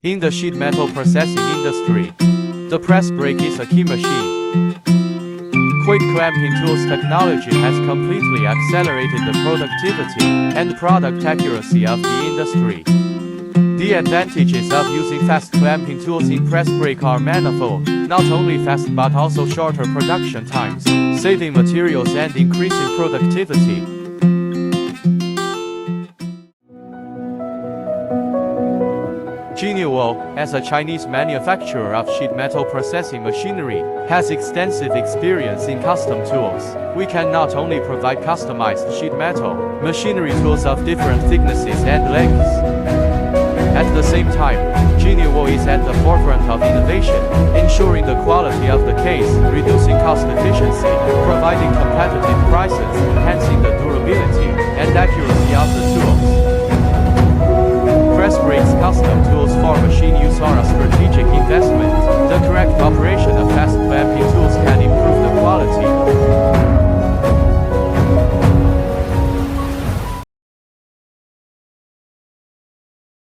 In the sheet metal processing industry, the press brake is a key machine. Quick clamping tools technology has completely accelerated the productivity and product accuracy of the industry. The advantages of using fast clamping tools in press brake are manifold, not only fast but also shorter production times, saving materials and increasing productivity. GENUO, as a Chinese manufacturer of sheet metal processing machinery, has extensive experience in custom tools. We can not only provide customized sheet metal machinery tools of different thicknesses and lengths. At the same time, GENUO is at the forefront of innovation, ensuring the quality of the case, reducing cost efficiency, providing competitive prices, enhancing the durability and accuracy of the tools. Press brakes custom tools for machine use are a strategic investment. The correct operation